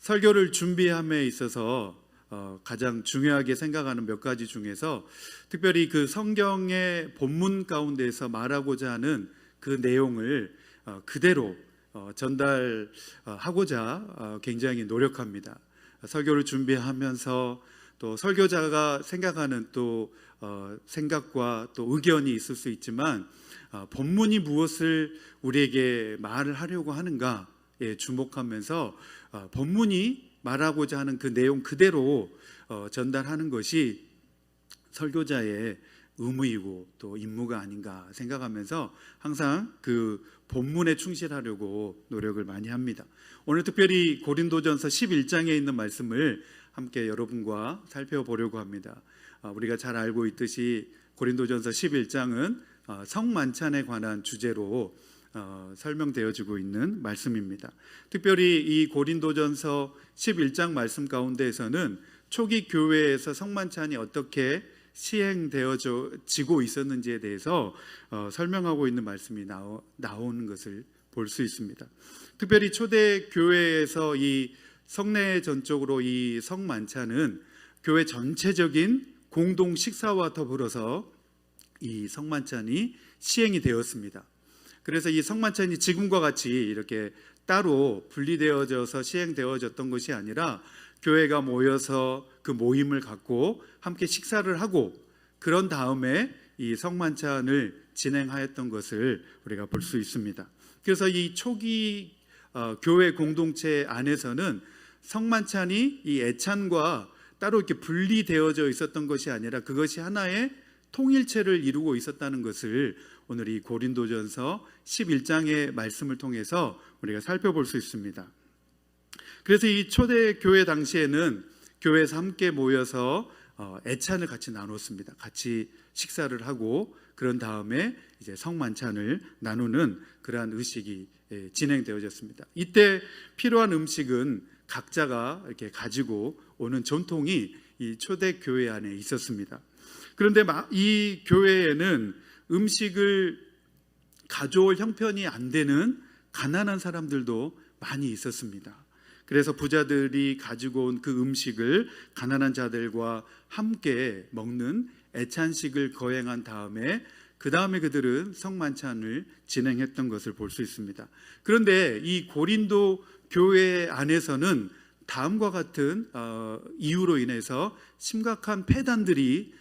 설교를 준비함에 있어서 가장 중요하게 생각하는 몇 가지 중에서 특별히 그 성경의 본문 가운데서 말하고자 하는 그 내용을 그대로 전달하고자 굉장히 노력합니다. 설교를 준비하면서 또 설교자가 생각하는 또 생각과 또 의견이 있을 수 있지만 본문이 무엇을 우리에게 말을 하려고 하는가에 주목하면서 본문이 말하고자 하는 그 내용 그대로 전달하는 것이 설교자의 의무이고 또 임무가 아닌가 생각하면서 항상 그 본문에 충실하려고 노력을 많이 합니다. 오늘 특별히 고린도전서 11장에 있는 말씀을 함께 여러분과 살펴보려고 합니다. 우리가 잘 알고 있듯이 고린도전서 11장은 성만찬에 관한 주제로 설명되어지고 있는 말씀입니다. 특별히 이 고린도전서 11장 말씀 가운데에서는 초기 교회에서 성만찬이 어떻게 시행되어지고 있었는지에 대해서 설명하고 있는 말씀이 나오는 것을 볼 수 있습니다. 특별히 초대 교회에서 이 성례 전적으로 이 성만찬은 교회 전체적인 공동 식사와 더불어서 이 성만찬이 시행이 되었습니다. 그래서 이 성만찬이 지금과 같이 이렇게 따로 분리되어져서 시행되어졌던 것이 아니라 교회가 모여서 그 모임을 갖고 함께 식사를 하고 그런 다음에 이 성만찬을 진행하였던 것을 우리가 볼 수 있습니다. 그래서 이 초기 교회 공동체 안에서는 성만찬이 이 애찬과 따로 이렇게 분리되어져 있었던 것이 아니라 그것이 하나의 통일체를 이루고 있었다는 것을 오늘 이 고린도전서 11장의 말씀을 통해서 우리가 살펴볼 수 있습니다. 그래서 이 초대 교회 당시에는 교회에서 함께 모여서 애찬을 같이 나눴습니다. 같이 식사를 하고 그런 다음에 이제 성만찬을 나누는 그러한 의식이 진행되어졌습니다. 이때 필요한 음식은 각자가 이렇게 가지고 오는 전통이 이 초대 교회 안에 있었습니다. 그런데 이 교회에는 음식을 가져올 형편이 안 되는 가난한 사람들도 많이 있었습니다. 그래서 부자들이 가지고 온 그 음식을 가난한 자들과 함께 먹는 애찬식을 거행한 다음에 그 다음에 그들은 성만찬을 진행했던 것을 볼 수 있습니다. 그런데 이 고린도 교회 안에서는 다음과 같은 이유로 인해서 심각한 폐단들이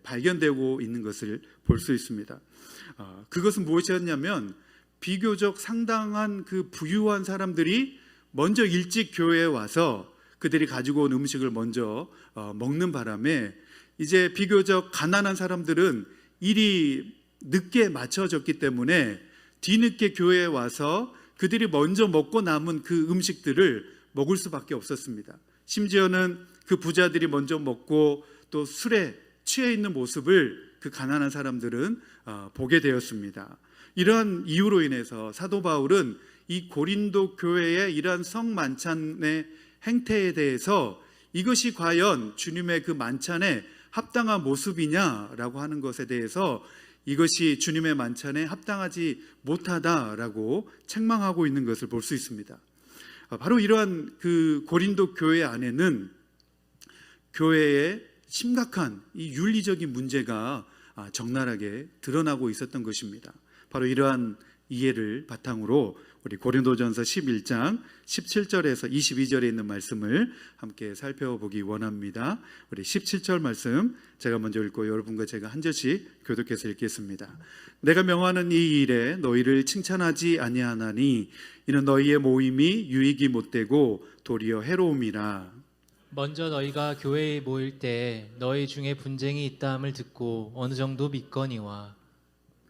발견되고 있는 것을 볼 수 있습니다. 그것은 무엇이었냐면 비교적 상당한 그 부유한 사람들이 먼저 일찍 교회에 와서 그들이 가지고 온 음식을 먼저 먹는 바람에 이제 비교적 가난한 사람들은 일이 늦게 맞춰졌기 때문에 뒤늦게 교회에 와서 그들이 먼저 먹고 남은 그 음식들을 먹을 수밖에 없었습니다. 심지어는 그 부자들이 먼저 먹고 또 술에 취해 있는 모습을 그 가난한 사람들은 보게 되었습니다. 이러한 이유로 인해서 사도 바울은 이 고린도 교회의 이러한 성만찬의 행태에 대해서 이것이 과연 주님의 그 만찬에 합당한 모습이냐라고 하는 것에 대해서 이것이 주님의 만찬에 합당하지 못하다라고 책망하고 있는 것을 볼 수 있습니다. 바로 이러한 그 고린도 교회 안에는 교회의 심각한 이 윤리적인 문제가 적나라하게 드러나고 있었던 것입니다. 바로 이러한 이해를 바탕으로 우리 고린도전서 11장 17절에서 22절에 있는 말씀을 함께 살펴보기 원합니다. 우리 17절 말씀 제가 먼저 읽고 여러분과 제가 한 절씩 교독해서 읽겠습니다. 내가 명하는 이 일에 너희를 칭찬하지 아니하나니 이는 너희의 모임이 유익이 못되고 도리어 해로움이라. 먼저 너희가 교회에 모일 때 너희 중에 분쟁이 있다함을 듣고 어느 정도 믿거니와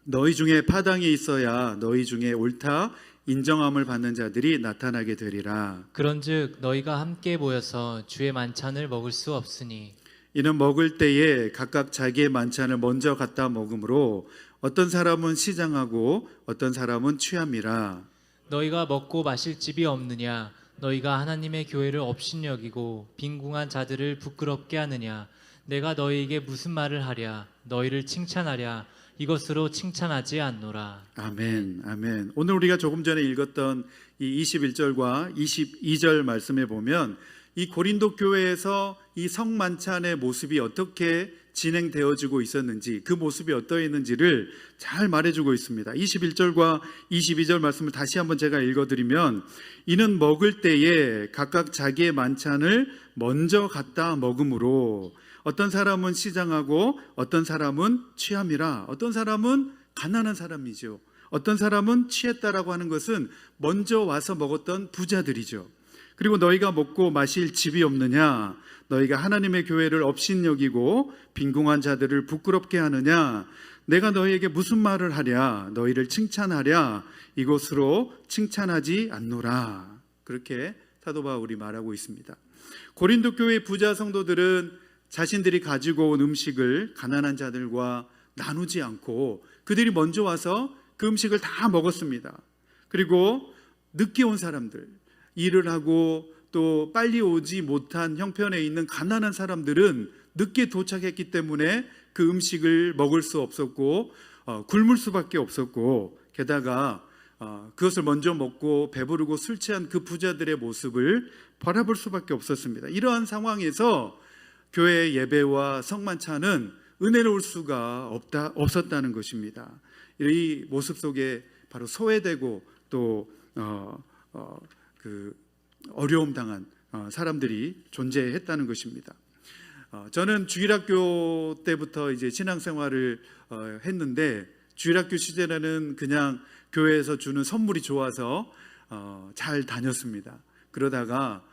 너희 중에 파당이 있어야 너희 중에 옳다 인정함을 받는 자들이 나타나게 되리라. 그런즉 너희가 함께 모여서 주의 만찬을 먹을 수 없으니 이는 먹을 때에 각각 자기의 만찬을 먼저 갖다 먹으므로 어떤 사람은 시장하고 어떤 사람은 취함이라. 너희가 먹고 마실 집이 없느냐 너희가 하나님의 교회를 업신여기고 빈궁한 자들을 부끄럽게 하느냐 내가 너희에게 무슨 말을 하랴 너희를 칭찬하랴 이것으로 칭찬하지 않노라. 아멘, 아멘. 오늘 우리가 조금 전에 읽었던 이 21절과 22절 말씀에 보면 이 고린도 교회에서 이 성만찬의 모습이 어떻게 진행되어지고 있었는지, 그 모습이 어떠했는지를 잘 말해주고 있습니다. 21절과 22절 말씀을 다시 한번 제가 읽어드리면, 이는 먹을 때에 각각 자기의 만찬을 먼저 갖다 먹음으로 어떤 사람은 시장하고 어떤 사람은 취함이라. 어떤 사람은 가난한 사람이죠. 어떤 사람은 취했다라고 하는 것은 먼저 와서 먹었던 부자들이죠. 그리고 너희가 먹고 마실 집이 없느냐? 너희가 하나님의 교회를 업신여기고 빈궁한 자들을 부끄럽게 하느냐? 내가 너희에게 무슨 말을 하랴? 너희를 칭찬하랴? 이것으로 칭찬하지 않노라. 그렇게 사도 바울이 말하고 있습니다. 고린도 교회 부자 성도들은 자신들이 가지고 온 음식을 가난한 자들과 나누지 않고 그들이 먼저 와서 그 음식을 다 먹었습니다. 그리고 늦게 온 사람들, 일을 하고 또 빨리 오지 못한 형편에 있는 가난한 사람들은 늦게 도착했기 때문에 그 음식을 먹을 수 없었고 굶을 수밖에 없었고, 게다가 그것을 먼저 먹고 배부르고 술 취한 그 부자들의 모습을 바라볼 수밖에 없었습니다. 이러한 상황에서 교회의 예배와 성만찬은 은혜로울 수가 없었다는 것입니다. 이 모습 속에 바로 소외되고 또 그 어려움 당한 사람들이 존재했다는 것입니다. 저는 주일학교 때부터 이제 신앙생활을 했는데, 주일학교 시절에는 그냥 교회에서 주는 선물이 좋아서 잘 다녔습니다. 그러다가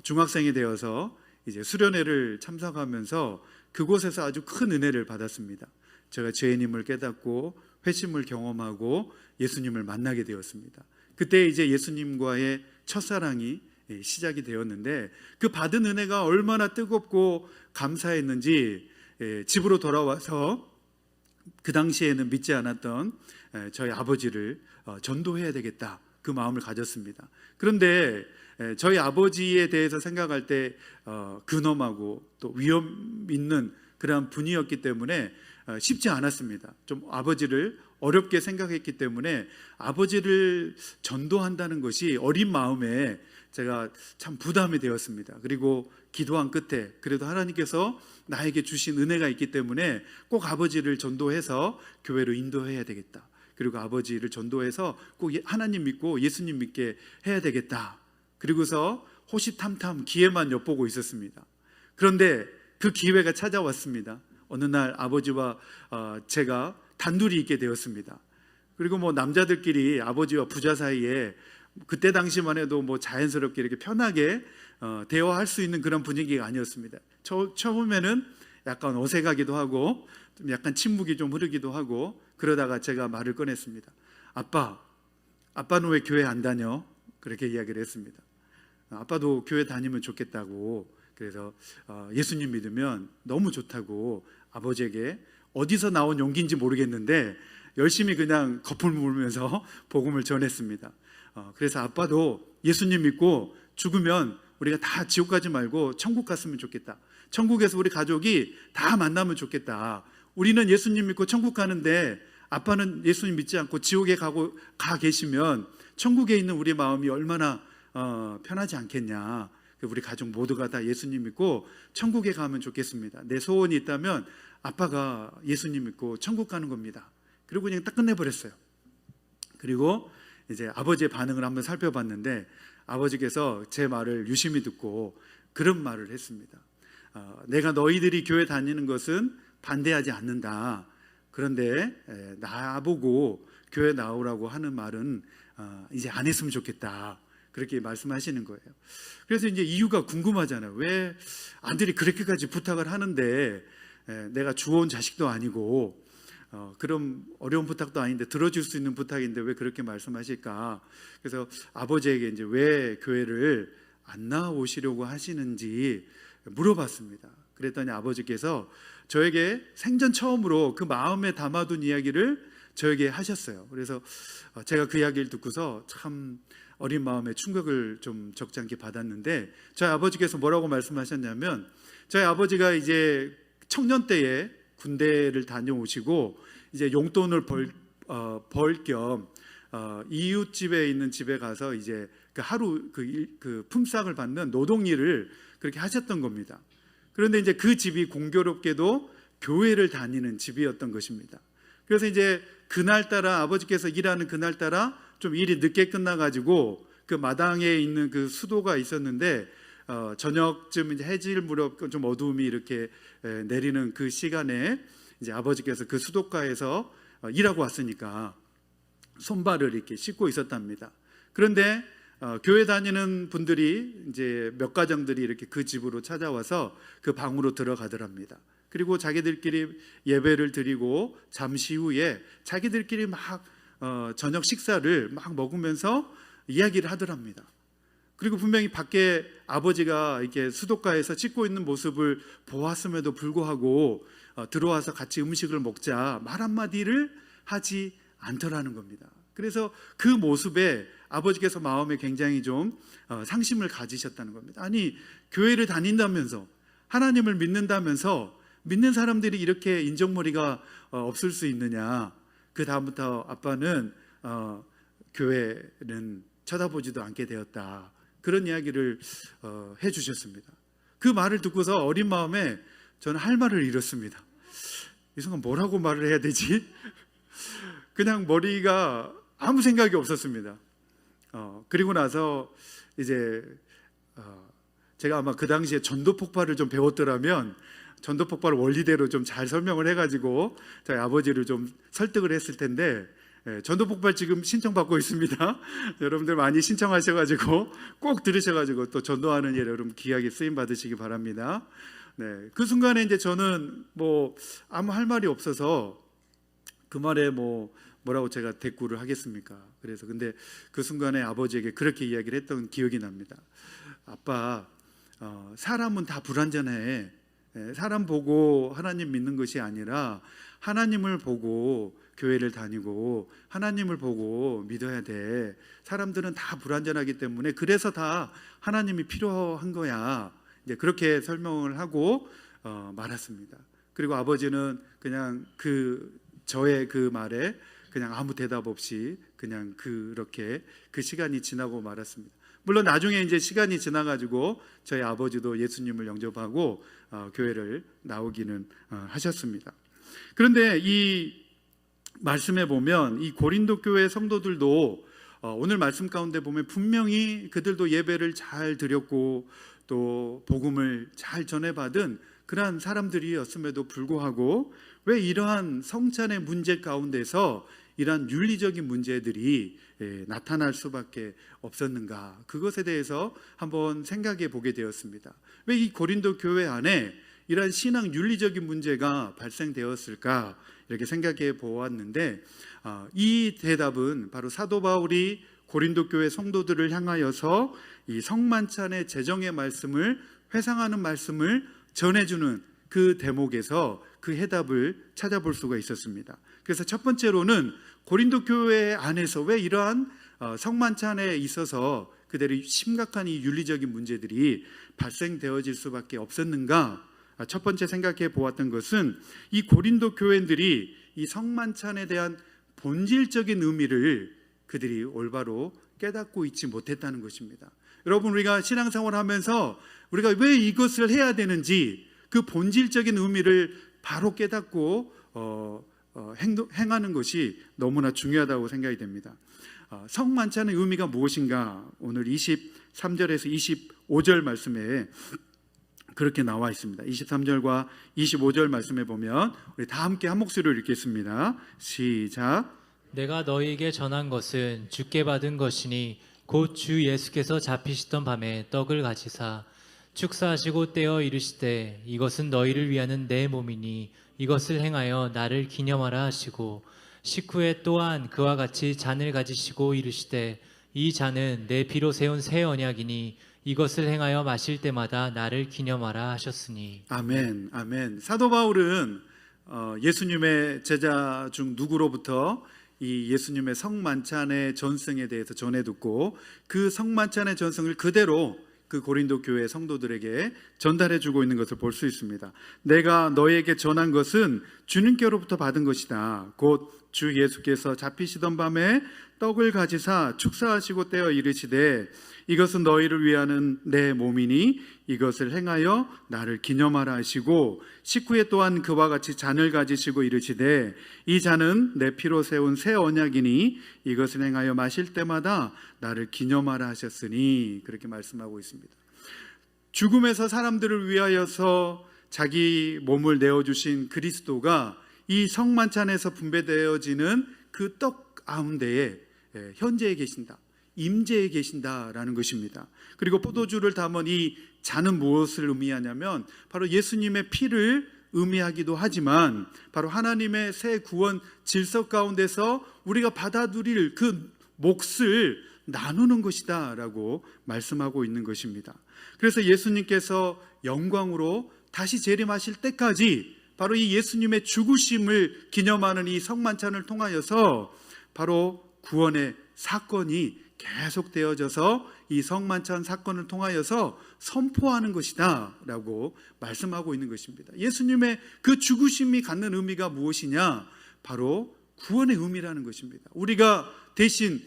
중학생이 되어서 이제 수련회를 참석하면서 그곳에서 아주 큰 은혜를 받았습니다. 제가 죄인임을 깨닫고 회심을 경험하고 예수님을 만나게 되었습니다. 그때 이제 예수님과의 첫사랑이 시작이 되었는데, 그 받은 은혜가 얼마나 뜨겁고 감사했는지 집으로 돌아와서 그 당시에는 믿지 않았던 저희 아버지를 전도해야 되겠다, 그 마음을 가졌습니다. 그런데 저희 아버지에 대해서 생각할 때 근엄하고 또 위험 있는 그런 분이었기 때문에 쉽지 않았습니다. 좀 아버지를 어렵게 생각했기 때문에 아버지를 전도한다는 것이 어린 마음에 제가 참 부담이 되었습니다. 그리고 기도한 끝에 그래도 하나님께서 나에게 주신 은혜가 있기 때문에 꼭 아버지를 전도해서 교회로 인도해야 되겠다. 그리고 아버지를 전도해서 꼭 하나님 믿고 예수님 믿게 해야 되겠다. 그리고서 호시탐탐 기회만 엿보고 있었습니다. 그런데 그 기회가 찾아왔습니다. 어느 날 아버지와 제가 단둘이 있게 되었습니다. 그리고 뭐 남자들끼리 아버지와 부자 사이에 그때 당시만 해도 뭐 자연스럽게 이렇게 편하게 대화할 수 있는 그런 분위기가 아니었습니다. 처음에는 약간 어색하기도 하고 좀 약간 침묵이 좀 흐르기도 하고, 그러다가 제가 말을 꺼냈습니다. 아빠는 왜 교회 안 다녀? 그렇게 이야기를 했습니다. 아빠도 교회 다니면 좋겠다고, 그래서 예수님 믿으면 너무 좋다고 아버지에게 어디서 나온 용기인지 모르겠는데 열심히 그냥 거풀 물면서 복음을 전했습니다. 그래서 아빠도 예수님 믿고 죽으면 우리가 다 지옥 가지 말고 천국 갔으면 좋겠다. 천국에서 우리 가족이 다 만나면 좋겠다. 우리는 예수님 믿고 천국 가는데 아빠는 예수님 믿지 않고 지옥에 가 계시면 천국에 있는 우리 마음이 얼마나 편하지 않겠냐. 우리 가족 모두가 다 예수님 믿고 천국에 가면 좋겠습니다. 내 소원이 있다면 아빠가 예수님 믿고 천국 가는 겁니다. 그리고 그냥 딱 끝내버렸어요. 그리고 이제 아버지의 반응을 한번 살펴봤는데, 아버지께서 제 말을 유심히 듣고 그런 말을 했습니다. 내가 너희들이 교회 다니는 것은 반대하지 않는다. 그런데 나보고 교회 나오라고 하는 말은 이제 안 했으면 좋겠다. 그렇게 말씀하시는 거예요. 그래서 이제 이유가 궁금하잖아요. 왜 아들이 그렇게까지 부탁을 하는데 내가 주워온 자식도 아니고 그럼 어려운 부탁도 아닌데 들어줄 수 있는 부탁인데 왜 그렇게 말씀하실까? 그래서 아버지에게 이제 왜 교회를 안 나오시려고 하시는지 물어봤습니다. 그랬더니 아버지께서 저에게 생전 처음으로 그 마음에 담아둔 이야기를 저에게 하셨어요. 그래서 제가 그 이야기를 듣고서 참 어린 마음에 충격을 좀 적잖게 받았는데, 저희 아버지께서 뭐라고 말씀하셨냐면, 저희 아버지가 이제 청년 때에 군대를 다녀오시고 이제 용돈을 벌 겸 이웃 집에 있는 집에 가서 이제 그 하루 그 품삯을 받는 노동일을 그렇게 하셨던 겁니다. 그런데 이제 그 집이 공교롭게도 교회를 다니는 집이었던 것입니다. 그래서 이제 그날따라 아버지께서 일하는 그날따라 좀 일이 늦게 끝나가지고 그 마당에 있는 그 수도가 있었는데 저녁쯤 이제 해질 무렵 좀 어두움이 이렇게 내리는 그 시간에 이제 아버지께서 그 수도가에서 일하고 왔으니까 손발을 이렇게 씻고 있었답니다. 그런데 교회 다니는 분들이 이제 몇 가정들이 이렇게 그 집으로 찾아와서 그 방으로 들어가더랍니다. 그리고 자기들끼리 예배를 드리고 잠시 후에 자기들끼리 막 저녁 식사를 막 먹으면서 이야기를 하더랍니다. 그리고 분명히 밖에 아버지가 이렇게 수도가에서 씻고 있는 모습을 보았음에도 불구하고 들어와서 같이 음식을 먹자 말 한마디를 하지 않더라는 겁니다. 그래서 그 모습에 아버지께서 마음에 굉장히 좀 상심을 가지셨다는 겁니다. 아니, 교회를 다닌다면서 하나님을 믿는다면서 믿는 사람들이 이렇게 인정머리가 없을 수 있느냐. 그 다음부터 아빠는 교회는 쳐다보지도 않게 되었다. 그런 이야기를 해주셨습니다. 그 말을 듣고서 어린 마음에 저는 할 말을 잃었습니다. 이 순간 뭐라고 말을 해야 되지? 그냥 머리가 아무 생각이 없었습니다. 그리고 나서 이제 제가 아마 그 당시에 전도 폭발을 좀 배웠더라면 전도 폭발 원리대로 좀 잘 설명을 해가지고 저희 아버지를 좀 설득을 했을 텐데 전도 폭발 지금 신청받고 있습니다. 여러분들 많이 신청하셔가지고 꼭 들으셔가지고 또 전도하는 일에 여러분 귀하게 쓰임 받으시기 바랍니다. 네, 그 순간에 이제 저는 뭐 아무 할 말이 없어서 그 말에 뭐라고 제가 대꾸를 하겠습니까? 그래서 근데 그 순간에 아버지에게 그렇게 이야기를 했던 기억이 납니다. 아빠, 사람은 다 불완전해. 사람 보고 하나님 믿는 것이 아니라 하나님을 보고 교회를 다니고 하나님을 보고 믿어야 돼. 사람들은 다 불완전하기 때문에 그래서 다 하나님이 필요한 거야. 이제 그렇게 설명을 하고 말았습니다. 그리고 아버지는 그냥 저의 그 말에 그냥 아무 대답 없이 그냥 그렇게 그 시간이 지나고 말았습니다. 물론 나중에 이제 시간이 지나가지고 저희 아버지도 예수님을 영접하고 교회를 나오기는 하셨습니다. 그런데 이 말씀에 보면 이 고린도 교회 성도들도 오늘 말씀 가운데 보면 분명히 그들도 예배를 잘 드렸고 또 복음을 잘 전해받은 그러한 사람들이었음에도 불구하고 왜 이러한 성찬의 문제 가운데서 이러한 윤리적인 문제들이 나타날 수밖에 없었는가, 그것에 대해서 한번 생각해 보게 되었습니다. 왜 이 고린도 교회 안에 이러한 신앙 윤리적인 문제가 발생되었을까 이렇게 생각해 보았는데 이 대답은 바로 사도 바울이 고린도 교회 성도들을 향하여서 이 성만찬의 제정의 말씀을 회상하는 말씀을 전해주는 그 대목에서 그 해답을 찾아볼 수가 있었습니다. 그래서 첫 번째로는 고린도 교회 안에서 왜 이러한 성만찬에 있어서 그들의 심각한 이 윤리적인 문제들이 발생되어질 수밖에 없었는가. 첫 번째 생각해 보았던 것은 이 고린도 교회들이 이 성만찬에 대한 본질적인 의미를 그들이 올바로 깨닫고 있지 못했다는 것입니다. 여러분, 우리가 신앙생활을 하면서 우리가 왜 이것을 해야 되는지 그 본질적인 의미를 바로 깨닫고 행하는 것이 너무나 중요하다고 생각이 됩니다. 성만찬의 의미가 무엇인가? 오늘 23절에서 25절 말씀에 그렇게 나와 있습니다. 23절과 25절 말씀에 보면 우리 다 함께 한 목소리로 읽겠습니다. 시작. 내가 너희에게 전한 것은 주께 받은 것이니 곧 주 예수께서 잡히시던 밤에 떡을 가지사 축사하시고 떼어 이르시되 이것은 너희를 위하는 내 몸이니 이것을 행하여 나를 기념하라 하시고 식후에 또한 그와 같이 잔을 가지시고 이르시되 이 잔은 내 피로 세운 새 언약이니 이것을 행하여 마실 때마다 나를 기념하라 하셨으니. 아멘, 아멘. 사도 바울은 예수님의 제자 중 누구로부터 이 예수님의 성만찬의 전승에 대해서 전해 듣고 그 성만찬의 전승을 그대로 그 고린도 교회 성도들에게 전달해 주고 있는 것을 볼 수 있습니다. 내가 너에게 전한 것은 주님께로부터 받은 것이다. 곧 주 예수께서 잡히시던 밤에 떡을 가지사 축사하시고 떼어 이르시되 이것은 너희를 위하는 내 몸이니 이것을 행하여 나를 기념하라 하시고 식후에 또한 그와 같이 잔을 가지시고 이르시되 이 잔은 내 피로 세운 새 언약이니 이것을 행하여 마실 때마다 나를 기념하라 하셨으니 그렇게 말씀하고 있습니다. 죽음에서 사람들을 위하여서 자기 몸을 내어주신 그리스도가 이 성만찬에서 분배되어지는 그 떡 가운데에 현재에 계신다, 임재에 계신다라는 것입니다. 그리고 포도주를 담은 이 잔은 무엇을 의미하냐면 바로 예수님의 피를 의미하기도 하지만 바로 하나님의 새 구원 질서 가운데서 우리가 받아들일 그 몫을 나누는 것이다 라고 말씀하고 있는 것입니다. 그래서 예수님께서 영광으로 다시 재림하실 때까지 바로 이 예수님의 죽으심을 기념하는 이 성만찬을 통하여서 바로 구원의 사건이 계속되어져서 이 성만찬 사건을 통하여서 선포하는 것이다 라고 말씀하고 있는 것입니다. 예수님의 그 죽으심이 갖는 의미가 무엇이냐? 바로 구원의 의미라는 것입니다. 우리가 대신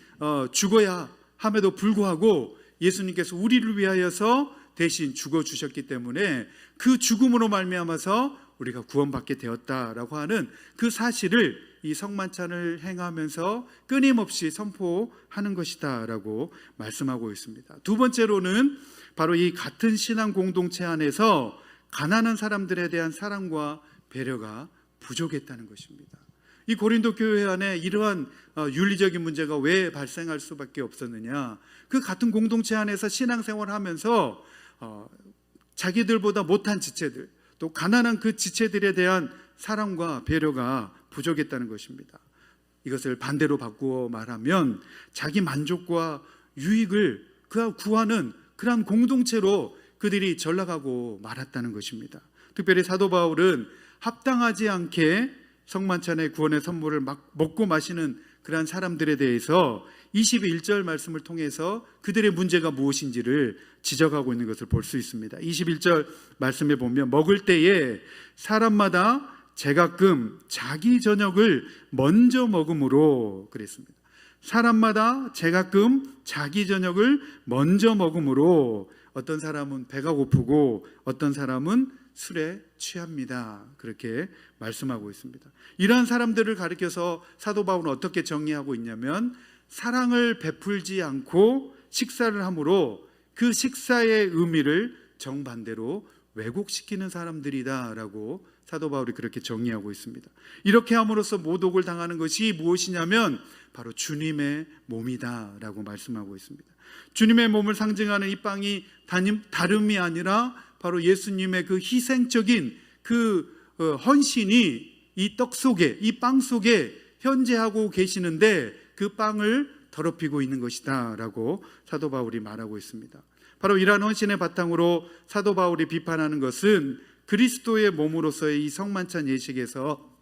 죽어야 함에도 불구하고 예수님께서 우리를 위하여서 대신 죽어주셨기 때문에 그 죽음으로 말미암아서 우리가 구원받게 되었다라고 하는 그 사실을 이 성만찬을 행하면서 끊임없이 선포하는 것이다라고 말씀하고 있습니다. 두 번째로는 바로 이 같은 신앙 공동체 안에서 가난한 사람들에 대한 사랑과 배려가 부족했다는 것입니다. 이 고린도 교회 안에 이러한 윤리적인 문제가 왜 발생할 수밖에 없었느냐? 그 같은 공동체 안에서 신앙생활을 하면서 자기들보다 못한 지체들, 또 가난한 그 지체들에 대한 사랑과 배려가 부족했다는 것입니다. 이것을 반대로 바꾸어 말하면 자기 만족과 유익을 구하는 그러한 공동체로 그들이 전락하고 말았다는 것입니다. 특별히 사도 바울은 합당하지 않게 성만찬의 구원의 선물을 막 먹고 마시는 그러한 사람들에 대해서 21절 말씀을 통해서 그들의 문제가 무엇인지를 지적하고 있는 것을 볼 수 있습니다. 21절 말씀에 보면 먹을 때에 사람마다 제각금 자기 저녁을 먼저 먹음으로 그랬습니다. 사람마다 제각금 자기 저녁을 먼저 먹음으로 어떤 사람은 배가 고프고 어떤 사람은 술에 취합니다. 그렇게 말씀하고 있습니다. 이러한 사람들을 가리켜서 사도 바울은 어떻게 정리하고 있냐면 사랑을 베풀지 않고 식사를 함으로 그 식사의 의미를 정반대로 왜곡시키는 사람들이다라고 사도 바울이 그렇게 정리하고 있습니다. 이렇게 함으로써 모독을 당하는 것이 무엇이냐면 바로 주님의 몸이다라고 말씀하고 있습니다. 주님의 몸을 상징하는 이 빵이 다름이 아니라 바로 예수님의 그 희생적인 그 헌신이 이 떡 속에, 이 빵 속에 현재하고 계시는데 그 빵을 더럽히고 있는 것이다 라고 사도 바울이 말하고 있습니다. 바로 이러한 헌신의 바탕으로 사도 바울이 비판하는 것은 그리스도의 몸으로서의 이 성만찬 예식에서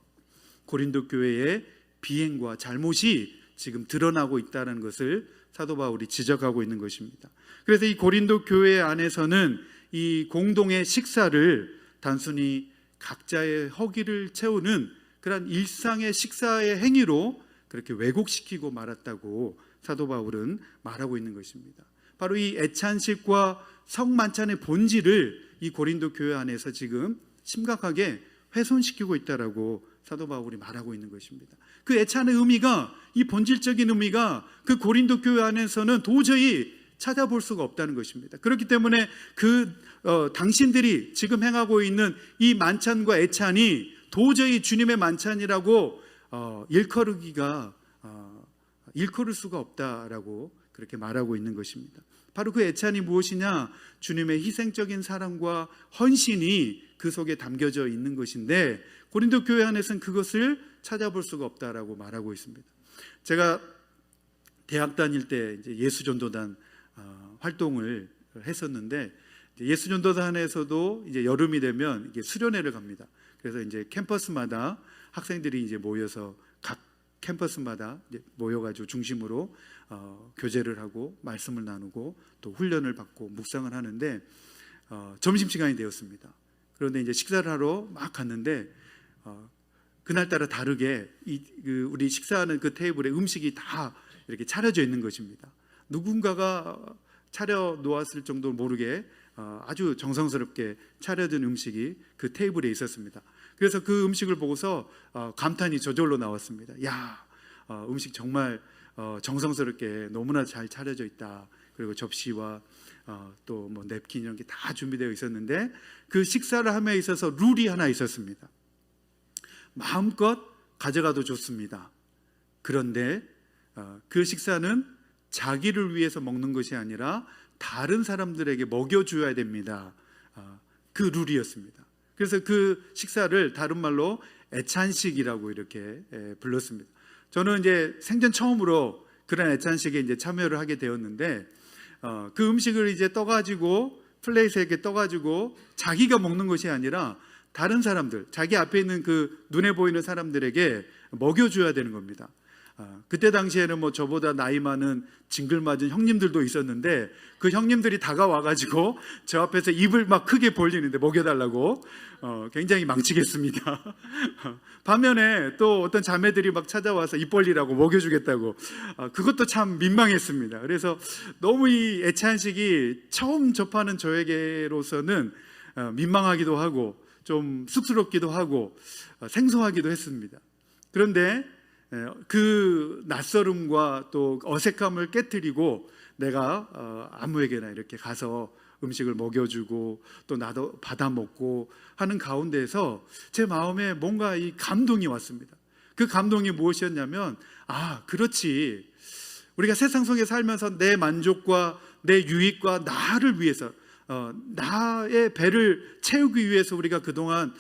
고린도 교회의 비행과 잘못이 지금 드러나고 있다는 것을 사도 바울이 지적하고 있는 것입니다. 그래서 이 고린도 교회 안에서는 이 공동의 식사를 단순히 각자의 허기를 채우는 그런 일상의 식사의 행위로 그렇게 왜곡시키고 말았다고 사도 바울은 말하고 있는 것입니다. 바로 이 애찬식과 성만찬의 본질을 이 고린도 교회 안에서 지금 심각하게 훼손시키고 있다라고 사도 바울이 말하고 있는 것입니다. 그 애찬의 의미가, 이 본질적인 의미가 그 고린도 교회 안에서는 도저히 찾아볼 수가 없다는 것입니다. 그렇기 때문에 당신들이 지금 행하고 있는 이 만찬과 애찬이 도저히 주님의 만찬이라고 일컬을 수가 없다라고 그렇게 말하고 있는 것입니다. 바로 그 애찬이 무엇이냐? 주님의 희생적인 사랑과 헌신이 그 속에 담겨져 있는 것인데 고린도 교회 안에서는 그것을 찾아볼 수가 없다라고 말하고 있습니다. 제가 대학 다닐 때 이제 예수전도단 활동을 했었는데 예수전도단에서도 이제 여름이 되면 이게 수련회를 갑니다. 그래서 이제 캠퍼스마다 학생들이 이제 모여서 각 캠퍼스마다 이제 모여가지고 중심으로 교제를 하고 말씀을 나누고 또 훈련을 받고 묵상을 하는데 점심시간이 되었습니다. 그런데 이제 식사를 하러 막 갔는데 그날따라 다르게 우리 식사하는 그 테이블에 음식이 다 이렇게 차려져 있는 것입니다. 누군가가 차려 놓았을 정도로 모르게 아주 정성스럽게 차려진 음식이 그 테이블에 있었습니다. 그래서 그 음식을 보고서 감탄이 저절로 나왔습니다. 야, 음식 정말 정성스럽게 너무나 잘 차려져 있다. 그리고 접시와 또 뭐 냅킨 이런 게 다 준비되어 있었는데 그 식사를 함에 있어서 룰이 하나 있었습니다. 마음껏 가져가도 좋습니다. 그런데 그 식사는 자기를 위해서 먹는 것이 아니라 다른 사람들에게 먹여줘야 됩니다. 그 룰이었습니다. 그래서 그 식사를 다른 말로 애찬식이라고 이렇게 불렀습니다. 저는 이제 생전 처음으로 그런 애찬식에 이제 참여를 하게 되었는데 그 음식을 이제 떠가지고 플레이트에 이렇게 떠가지고 자기가 먹는 것이 아니라 다른 사람들, 자기 앞에 있는 그 눈에 보이는 사람들에게 먹여줘야 되는 겁니다. 그때 당시에는 뭐 저보다 나이 많은 징글맞은 형님들도 있었는데 그 형님들이 다가와가지고 저 앞에서 입을 막 크게 벌리는데 먹여달라고 굉장히 망치겠습니다. 반면에 또 어떤 자매들이 막 찾아와서 입 벌리라고 먹여주겠다고 그것도 참 민망했습니다. 그래서 너무 이 애찬식이 처음 접하는 저에게로서는 민망하기도 하고 좀 쑥스럽기도 하고 생소하기도 했습니다. 그런데 그 낯설음과 또 어색함을 깨트리고 내가 아무에게나 이렇게 가서 음식을 먹여주고 또 나도 받아 먹고 하는 가운데에서 제 마음에 뭔가 이 감동이 왔습니다. 그 감동이 무엇이었냐면 그렇지, 우리가 세상 속에 살면서 내 만족과 내 유익과 나를 위해서 나의 배를 채우기 위해서 우리가 그동안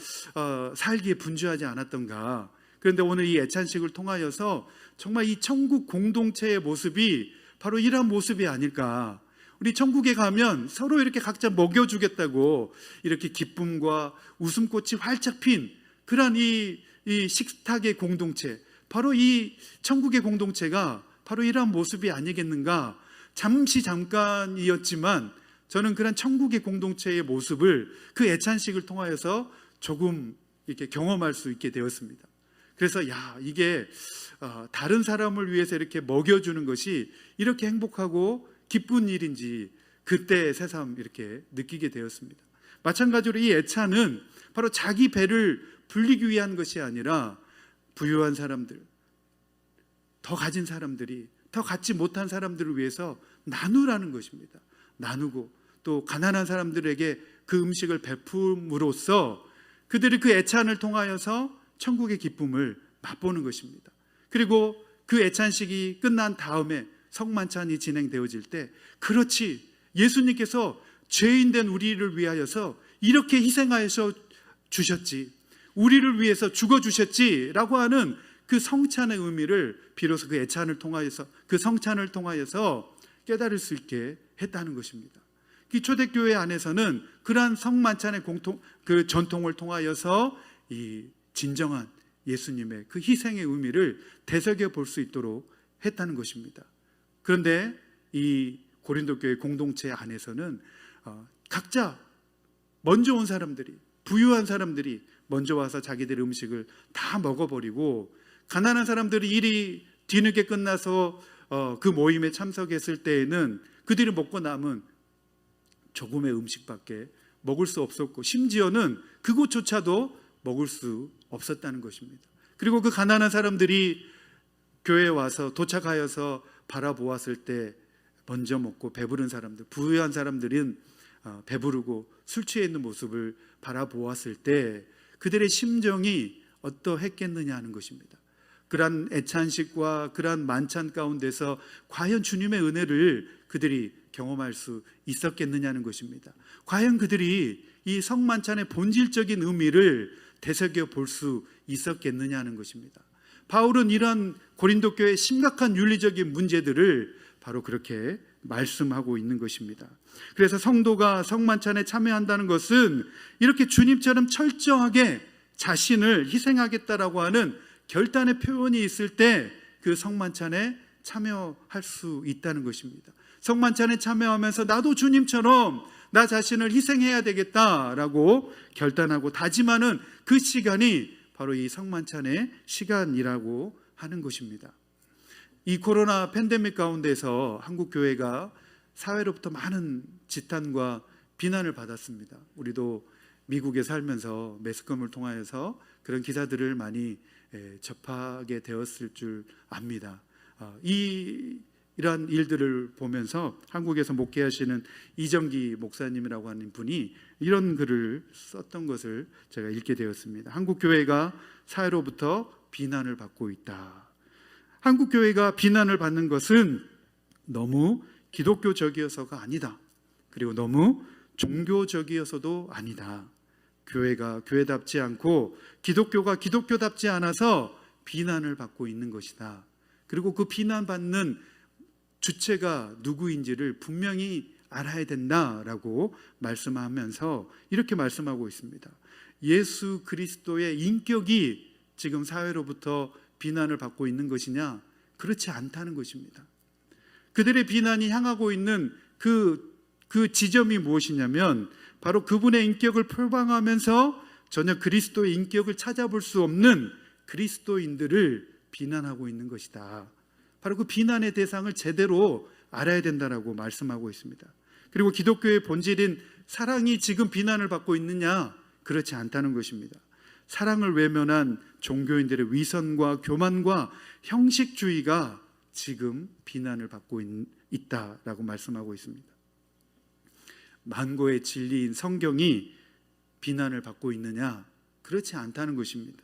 살기에 분주하지 않았던가. 그런데 오늘 이 애찬식을 통하여서 정말 이 천국 공동체의 모습이 바로 이런 모습이 아닐까. 우리 천국에 가면 서로 이렇게 각자 먹여주겠다고 이렇게 기쁨과 웃음꽃이 활짝 핀 그런 이 식탁의 공동체, 바로 이 천국의 공동체가 바로 이러한 모습이 아니겠는가. 잠깐이었지만 저는 그런 천국의 공동체의 모습을 그 애찬식을 통하여서 조금 이렇게 경험할 수 있게 되었습니다. 그래서 이게 다른 사람을 위해서 이렇게 먹여주는 것이 이렇게 행복하고 기쁜 일인지 그때 새삼 이렇게 느끼게 되었습니다. 마찬가지로 이 애찬은 바로 자기 배를 불리기 위한 것이 아니라 부유한 사람들, 더 가진 사람들이 더 갖지 못한 사람들을 위해서 나누라는 것입니다. 나누고 또 가난한 사람들에게 그 음식을 베품으로써 그들이 그 애찬을 통하여서 천국의 기쁨을 맛보는 것입니다. 그리고 그 애찬식이 끝난 다음에 성만찬이 진행되어질 때 그렇지, 예수님께서 죄인된 우리를 위하여서 이렇게 희생하여서 주셨지, 우리를 위해서 죽어주셨지 라고 하는 그 성찬의 의미를 비로소 그 애찬을 통하여서, 그 성찬을 통하여서 깨달을 수 있게 했다는 것입니다. 이 초대교회 안에서는 그러한 성만찬의 그 전통을 통하여서 이 진정한 예수님의 그 희생의 의미를 되새겨 볼 수 있도록 했다는 것입니다. 그런데 이 고린도 교회 공동체 안에서는 각자 먼저 온 사람들이, 부유한 사람들이 먼저 와서 자기들 음식을 다 먹어버리고 가난한 사람들이 일이 뒤늦게 끝나서 그 모임에 참석했을 때에는 그들이 먹고 남은 조금의 음식밖에 먹을 수 없었고 심지어는 그것조차도 먹을 수 없었다는 것입니다. 그리고 그 가난한 사람들이 교회에 와서 도착하여서 바라보았을 때 먼저 먹고 배부른 사람들, 부유한 사람들은 배부르고 술 취해 있는 모습을 바라보았을 때 그들의 심정이 어떠했겠느냐 하는 것입니다. 그러한 애찬식과 그러한 만찬 가운데서 과연 주님의 은혜를 그들이 경험할 수 있었겠느냐는 것입니다. 과연 그들이 이 성만찬의 본질적인 의미를 되새겨 볼 수 있었겠느냐는 것입니다. 바울은 이러한 고린도 교회의 심각한 윤리적인 문제들을 바로 그렇게 말씀하고 있는 것입니다. 그래서 성도가 성만찬에 참여한다는 것은 이렇게 주님처럼 철저하게 자신을 희생하겠다라고 하는 결단의 표현이 있을 때 그 성만찬에 참여할 수 있다는 것입니다. 성만찬에 참여하면서 나도 주님처럼 나 자신을 희생해야 되겠다라고 결단하고 다짐하는 그 시간이 바로 이 성만찬의 시간이라고 하는 것입니다. 이 코로나 팬데믹 가운데서 한국 교회가 사회로부터 많은 지탄과 비난을 받았습니다. 우리도 미국에 살면서 매스컴을 통하여서 그런 기사들을 많이 접하게 되었을 줄 압니다. 이러한 일들을 보면서 한국에서 목회하시는 이정기 목사님이라고 하는 분이 이런 글을 썼던 것을 제가 읽게 되었습니다. 한국 교회가 사회로부터 비난을 받고 있다. 한국 교회가 비난을 받는 것은 너무 기독교적이어서가 아니다. 그리고 너무 종교적이어서도 아니다. 교회가 교회답지 않고 기독교가 기독교답지 않아서 비난을 받고 있는 것이다. 그리고 그 비난받는 주체가 누구인지를 분명히 알아야 된다라고 말씀하면서 이렇게 말씀하고 있습니다. 예수 그리스도의 인격이 지금 사회로부터 비난을 받고 있는 것이냐? 그렇지 않다는 것입니다. 그들의 비난이 향하고 있는 그 지점이 무엇이냐면 바로 그분의 인격을 표방하면서 전혀 그리스도의 인격을 찾아볼 수 없는 그리스도인들을 비난하고 있는 것이다. 바로 그 비난의 대상을 제대로 알아야 된다라고 말씀하고 있습니다. 그리고 기독교의 본질인 사랑이 지금 비난을 받고 있느냐? 그렇지 않다는 것입니다. 사랑을 외면한 종교인들의 위선과 교만과 형식주의가 지금 비난을 받고 있다라고 말씀하고 있습니다. 만고의 진리인 성경이 비난을 받고 있느냐? 그렇지 않다는 것입니다.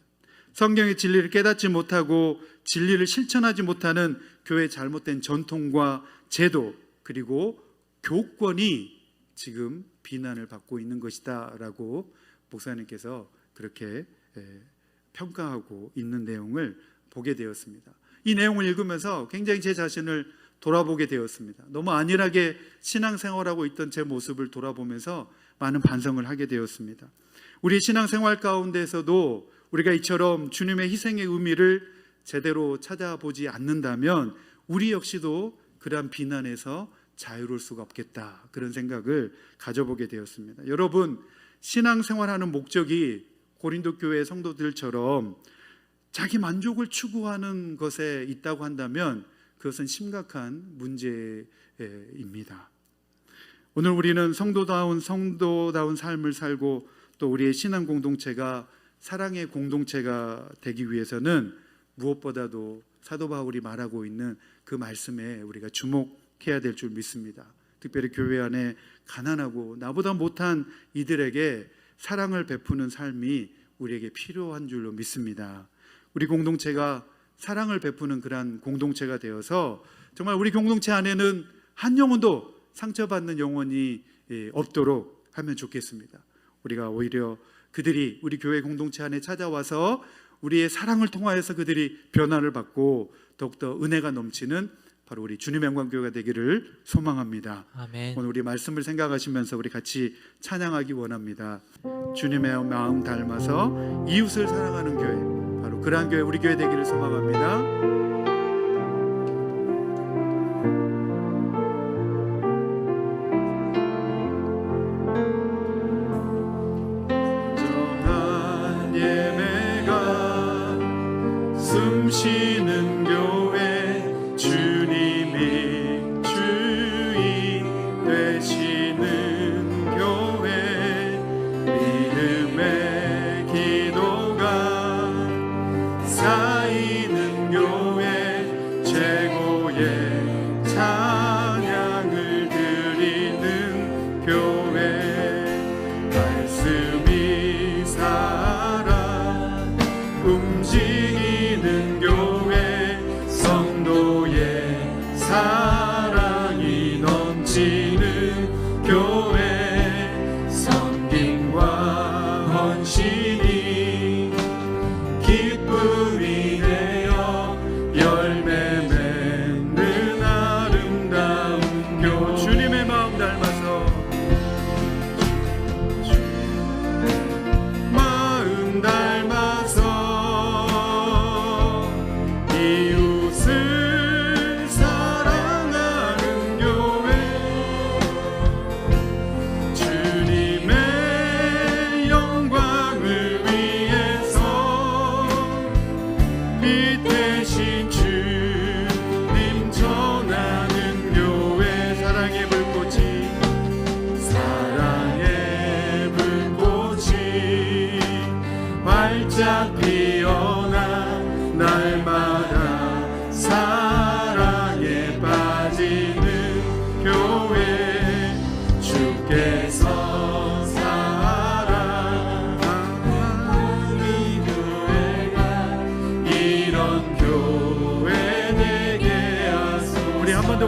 성경의 진리를 깨닫지 못하고 진리를 실천하지 못하는 교회의 잘못된 전통과 제도 그리고 교권이 지금 비난을 받고 있는 것이다 라고 목사님께서 그렇게 평가하고 있는 내용을 보게 되었습니다. 이 내용을 읽으면서 굉장히 제 자신을 돌아보게 되었습니다. 너무 안일하게 신앙생활하고 있던 제 모습을 돌아보면서 많은 반성을 하게 되었습니다. 우리 신앙생활 가운데서도 우리가 이처럼 주님의 희생의 의미를 제대로 찾아보지 않는다면 우리 역시도 그러한 비난에서 자유로울 수가 없겠다, 그런 생각을 가져보게 되었습니다. 여러분, 신앙생활하는 목적이 고린도 교회 성도들처럼 자기 만족을 추구하는 것에 있다고 한다면 그것은 심각한 문제입니다. 오늘 우리는 성도다운 삶을 살고 또 우리의 신앙 공동체가 사랑의 공동체가 되기 위해서는 무엇보다도 사도 바울이 말하고 있는 그 말씀에 우리가 주목해야 될 줄 믿습니다. 특별히 교회 안에 가난하고 나보다 못한 이들에게 사랑을 베푸는 삶이 우리에게 필요한 줄로 믿습니다. 우리 공동체가 사랑을 베푸는 그러한 공동체가 되어서 정말 우리 공동체 안에는 한 영혼도 상처받는 영혼이 없도록 하면 좋겠습니다. 우리가 오히려 그들이 우리 교회 공동체 안에 찾아와서 우리의 사랑을 통하여서 그들이 변화를 받고 더욱더 은혜가 넘치는 바로 우리 주님의 영광교회가 되기를 소망합니다. 아멘. 오늘 우리 말씀을 생각하시면서 우리 같이 찬양하기 원합니다. 주님의 마음 닮아서 이웃을 사랑하는 교회, 바로 그러한 교회, 우리 교회 되기를 소망합니다. 숨쉬는 교회, 주님이 주인 되시는 교회, 믿음의 기도가 쌓이는 교회,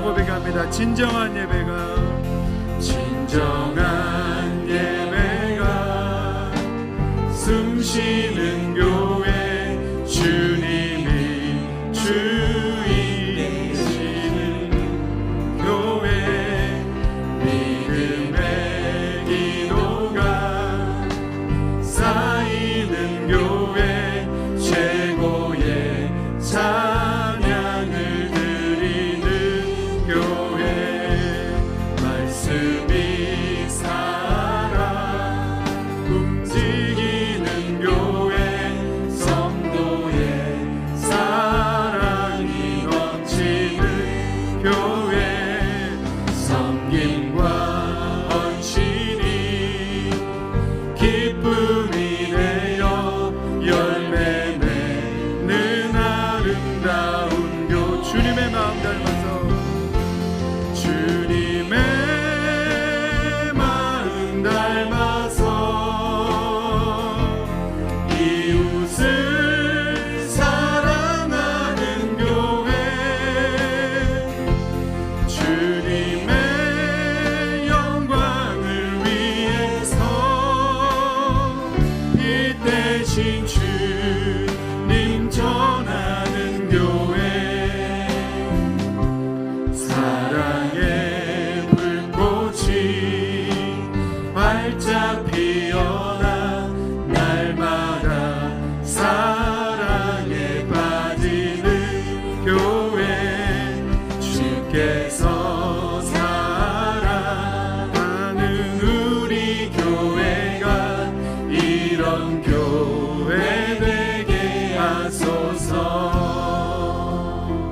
고백합니다. 진정한 예배가 진정한 예배가 숨쉬는 교회 주님이 주인 되시는 교회 믿음의 기도가 쌓이는 교회 최고의 찬양을 드리는 교회 말씀이 살아 움직이는 교회 성도의 사랑이 넘치는 교회 섬김과 헌신이 기쁨이 되어 열매 맺는 아름다운 교 주님의 마음 닮아서 주님의 마음 닮아서 이웃을 사랑하는 교회 주님의 영광을 위해서 이 대신 주님 전하는 교회 사랑의 불꽃이 활짝 피어나 날마다 사랑에 빠지는 교회 주께서 사랑하는 우리 교회가 이런 교회 되게 하소서.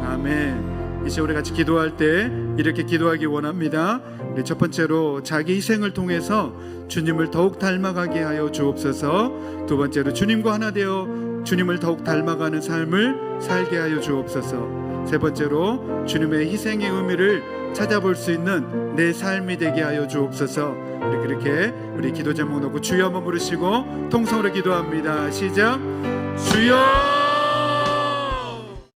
아멘. 이제 우리 같이 기도할 때 이렇게 기도하기 원합니다. 우리 첫 번째로 자기 희생을 통해서 주님을 더욱 닮아가게 하여 주옵소서. 두 번째로 주님과 하나 되어 주님을 더욱 닮아가는 삶을 살게 하여 주옵소서. 세 번째로 주님의 희생의 의미를 찾아볼 수 있는 내 삶이 되게 하여 주옵소서. 우리 그렇게 우리 기도 제목 놓고 주여 한번 부르시고 통성으로 기도합니다. 시작. 주여